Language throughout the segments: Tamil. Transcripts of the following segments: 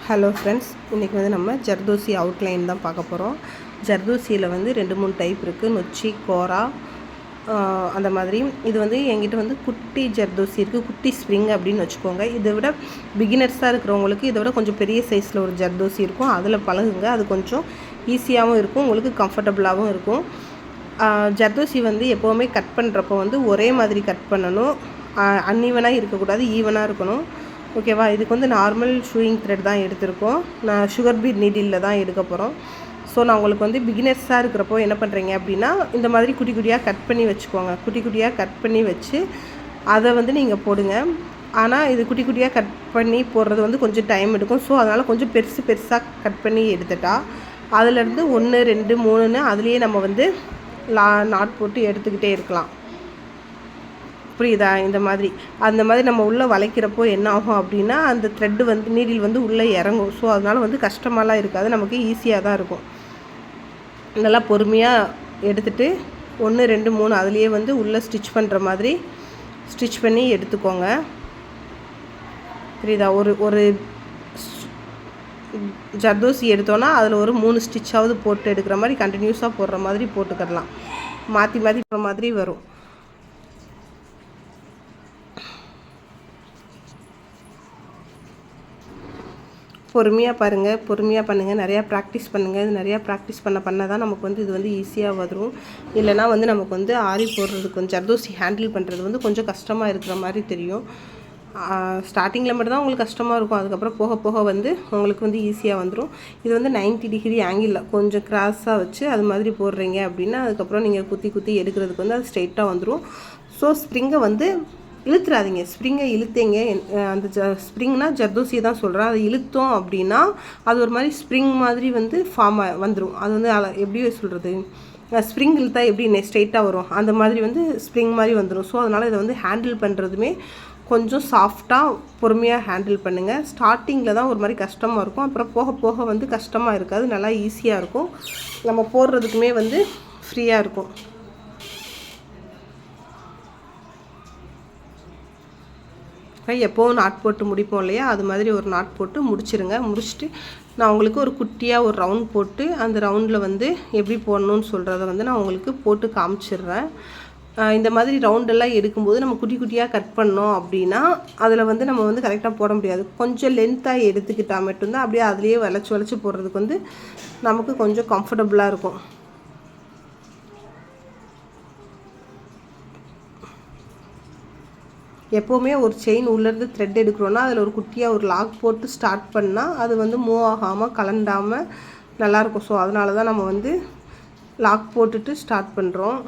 ஹலோ ஃப்ரெண்ட்ஸ், இன்றைக்கி வந்து நம்ம ஜர்தோசி அவுட்லைன் தான் பார்க்க போகிறோம். ஜர்தோசியில் வந்து 2-3 டைப் இருக்குது. நொச்சி, கோரா, அந்த மாதிரி. இது வந்து என்கிட்ட வந்து குட்டி ஜர்தோசி இருக்குது, குட்டி ஸ்ப்ரிங் அப்படின்னு வச்சுக்கோங்க. இதை விட பிகினர்ஸாக இருக்கிறவங்களுக்கு இதை விட கொஞ்சம் பெரிய சைஸில் ஒரு ஜர்தோசி இருக்கும். அதில் பழகுங்க. அது கொஞ்சம் ஈஸியாகவும் இருக்கும், உங்களுக்கு கம்ஃபர்டபுளாகவும் இருக்கும். ஜர்தோசி வந்து எப்போவுமே கட் பண்ணுறப்போ வந்து ஒரே மாதிரி கட் பண்ணணும். அன்ஈவனாக இருக்கக்கூடாது, ஈவனாக இருக்கணும். ஓகேவா? இதுக்கு வந்து நார்மல் ஷூயிங் த்ரெட் தான் எடுத்திருக்கோம். நான் சுகர் பீட் நீடிலில் தான் எடுக்க போகிறோம். ஸோ நான் உங்களுக்கு வந்து பிகினர்ஸாக இருக்கிறப்போ என்ன பண்ணுறீங்க அப்படின்னா, இந்த மாதிரி குட்டி குட்டியாக கட் பண்ணி வச்சுக்கோங்க. குட்டி குட்டியாக கட் பண்ணி வச்சு அதை வந்து நீங்கள் போடுங்க. ஆனால் இது குட்டி குட்டியாக கட் பண்ணி போடுறது வந்து கொஞ்சம் டைம் எடுக்கும். ஸோ அதனால் கொஞ்சம் பெருசாக கட் பண்ணி எடுத்துட்டா அதிலேருந்து 1, 2, 3ன்னு அதுலேயே நம்ம வந்து நாட் போட்டு எடுத்துக்கிட்டே இருக்கலாம். புரியுதா? இந்த மாதிரி அந்த மாதிரி நம்ம உள்ளே வளைக்கிறப்போ என்ன ஆகும் அப்படின்னா, அந்த த்ரெட்டு வந்து நீடில் வந்து உள்ளே இறங்கும். ஸோ அதனால் வந்து கஷ்டமாலாம் இருக்காது, நமக்கு ஈஸியாக தான் இருக்கும். நல்லா பொறுமையாக எடுத்துகிட்டு 1, 2, 3 அதுலேயே வந்து உள்ளே ஸ்டிச் பண்ணுற மாதிரி ஸ்டிச் பண்ணி எடுத்துக்கோங்க. புரியுதா? ஒரு ஜர்தோசி எடுத்தோன்னா அதில் ஒரு 3 ஸ்டிச்சாவது போட்டு எடுக்கிற மாதிரி கண்டினியூஸாக போடுற மாதிரி போட்டுக்கிடலாம். மாற்றி போடுற மாதிரி வரும். பொறுமையாக பாருங்கள், பொறுமையாக பண்ணுங்கள், நிறையா ப்ராக்டிஸ் பண்ணுங்கள். இது நிறையா ப்ராக்டிஸ் பண்ண தான் நமக்கு வந்து இது வந்து ஈஸியாக வரும். இல்லைனா வந்து நமக்கு வந்து ஆரி போடுறதுக்கு கொஞ்சம் ஜர்தோசி ஹேண்டில் பண்ணுறது வந்து கொஞ்சம் கஷ்டமாக இருக்கிற மாதிரி தெரியும். ஸ்டார்டிங்கில் மட்டும்தான் உங்களுக்கு கஷ்டமாக இருக்கும். அதுக்கப்புறம் போக போக வந்து உங்களுக்கு வந்து ஈஸியாக வந்துடும். இது வந்து 90 டிகிரி ஆங்கிளில் கொஞ்சம் கிராஸாக வச்சு அது மாதிரி போடுறீங்க அப்படின்னா அதுக்கப்புறம் நீங்கள் குத்தி எடுக்கிறதுக்கு வந்து அது ஸ்ட்ரெயிட்டாக வந்துடும். ஸோ ஸ்ப்ரிங்கை வந்து இழுத்துறாதீங்க. ஸ்ப்ரிங்கை இழுத்தீங்க, அந்த ஸ்ப்ரிங்னா ஜர்தோசியை தான் சொல்கிறேன். அதை இழுத்தோம் அப்படின்னா அது ஒரு மாதிரி ஸ்ப்ரிங் மாதிரி வந்து ஃபார்ம் வந்துடும். அது வந்து எப்படி சொல்கிறது, ஸ்ப்ரிங் இழுத்தா எப்படி ஸ்ட்ரெயிட்டாக வரும் அந்த மாதிரி வந்து ஸ்ப்ரிங் மாதிரி வந்துடும். ஸோ அதனால் இதை வந்து ஹேண்டில் பண்ணுறதுமே கொஞ்சம் சாஃப்டாக பொறுமையாக ஹேண்டில் பண்ணுங்கள். ஸ்டார்டிங்கில் தான் ஒரு மாதிரி கஷ்டமாக இருக்கும், அப்புறம் போக போக வந்து கஷ்டமாக இருக்காது, நல்லா ஈஸியாக இருக்கும். நம்ம போடுறதுக்குமே வந்து ஃப்ரீயாக இருக்கும். எப்போவும் நாட் போட்டு முடிப்போம் இல்லையா, அது மாதிரி ஒரு நாட் போட்டு முடிச்சிருங்க. முடிச்சுட்டு நான் உங்களுக்கு ஒரு குட்டியாக ஒரு ரவுண்ட் போட்டு அந்த ரவுண்டில் வந்து எப்படி போடணும்னு சொல்கிறத வந்து நான் உங்களுக்கு போட்டு காமிச்சிடுறேன். இந்த மாதிரி ரவுண்டெல்லாம் எடுக்கும்போது நம்ம குட்டி குட்டியாக கட் பண்ணோம் அப்படின்னா அதில் வந்து நம்ம வந்து கரெக்டாக போட முடியாது. கொஞ்சம் லென்த்தாக எடுத்துக்கிட்டால் மட்டும்தான் அப்படியே அதுலேயே வளைச்சி போடுறதுக்கு வந்து நமக்கு கொஞ்சம் கம்ஃபர்டபுளாக இருக்கும். எப்போவுமே ஒரு செயின் உள்ளேருந்து த்ரெட் எடுக்கிறோன்னா அதில் ஒரு குட்டியாக ஒரு லாக் போட்டு ஸ்டார்ட் பண்ணால் அது வந்து மூவ் ஆகாமல் கலண்டாமல் நல்லாயிருக்கும். ஸோ அதனால தான் நம்ம வந்து லாக் போட்டுட்டு ஸ்டார்ட் பண்ணுறோம்.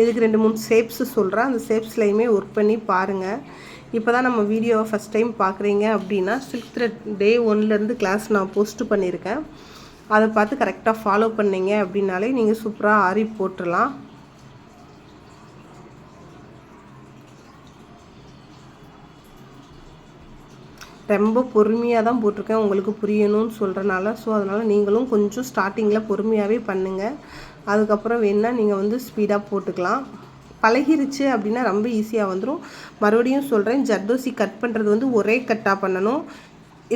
இதுக்கு 2-3 ஷேப்ஸு சொல்கிறேன். அந்த ஷேப்ஸ்லையுமே ஒர்க் பண்ணி பாருங்கள். இப்போ தான் நம்ம வீடியோவை ஃபஸ்ட் டைம் பார்க்குறீங்க அப்படின்னா சில்க் த்ரெட் டே 1லேருந்து கிளாஸ் நான் போஸ்ட்டு பண்ணியிருக்கேன். அதை பார்த்து கரெக்டாக ஃபாலோ பண்ணிங்க அப்படின்னாலே நீங்கள் சூப்பராக ஆரி போட்டுடலாம். ரொம்ப பொறுமையாக தான் போட்டிருக்கேன், உங்களுக்கு புரியணும்னு சொல்கிறனால. ஸோ அதனால் நீங்களும் கொஞ்சம் ஸ்டார்டிங்கில் பொறுமையாகவே பண்ணுங்கள். அதுக்கப்புறம் வேணால் நீங்கள் வந்து ஸ்பீடாக போட்டுக்கலாம். பழகிருச்சு அப்படின்னா ரொம்ப ஈஸியாக வந்துடும். மறுபடியும் சொல்கிறேன், ஜர்தோசி கட் பண்ணுறது வந்து ஒரே கட்டாக பண்ணணும்.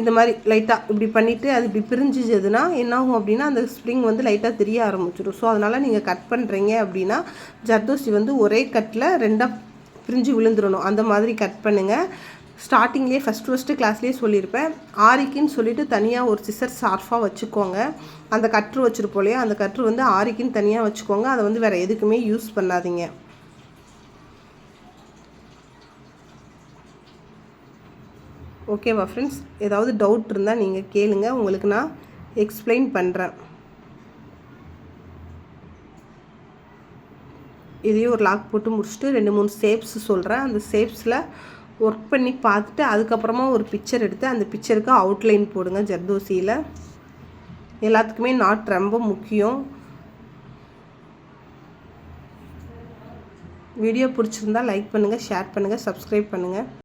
இந்த மாதிரி லைட்டாக இப்படி பண்ணிவிட்டு அது இப்படி பிரிஞ்சிச்சதுன்னா என்னாகும் அப்படின்னா அந்த ஸ்ப்ரிங் வந்து லைட்டாக தெரிய ஆரம்பிச்சிடும். ஸோ அதனால் நீங்கள் கட் பண்ணுறீங்க அப்படின்னா ஜர்தோசி வந்து ஒரே கட்டில் 2ஆக பிரிஞ்சு விழுந்துடணும். அந்த மாதிரி கட் பண்ணுங்கள். ஸ்டார்டிங்லேயே ஃபஸ்ட்டு கிளாஸ்லேயே சொல்லியிருப்பேன், ஆரிக்குன்னு சொல்லிவிட்டு தனியாக ஒரு சிசர் ஷார்ப்பாக வச்சுக்கோங்க. அந்த கட்ரு வச்சுருப்போம் இல்லையா, அந்த கட்ரு வந்து ஆரிக்குன்னு தனியாக வச்சுக்கோங்க. அதை வந்து வேறு எதுக்குமே யூஸ் பண்ணாதீங்க. ஓகேவா ஃப்ரெண்ட்ஸ்? ஏதாவது டவுட் இருந்தால் நீங்கள் கேளுங்க, உங்களுக்கு நான் எக்ஸ்பிளைன் பண்ணுறேன். இதையும் ஒரு லாக் போட்டு முடிச்சுட்டு 2-3 ஷேப்ஸ் சொல்கிறேன். அந்த ஷேப்ஸில் ஒர்க் பண்ணி பார்த்துட்டு அதுக்கப்புறமா ஒரு பிக்சர் எடுத்து அந்த பிக்சருக்கு அவுட்லைன் போடுங்க. ஜர்தோசியில் எல்லாத்துக்குமே நாட் ரொம்ப முக்கியம். வீடியோ பிடிச்சிருந்தால் லைக் பண்ணுங்கள், ஷேர் பண்ணுங்கள், சப்ஸ்கிரைப் பண்ணுங்கள்.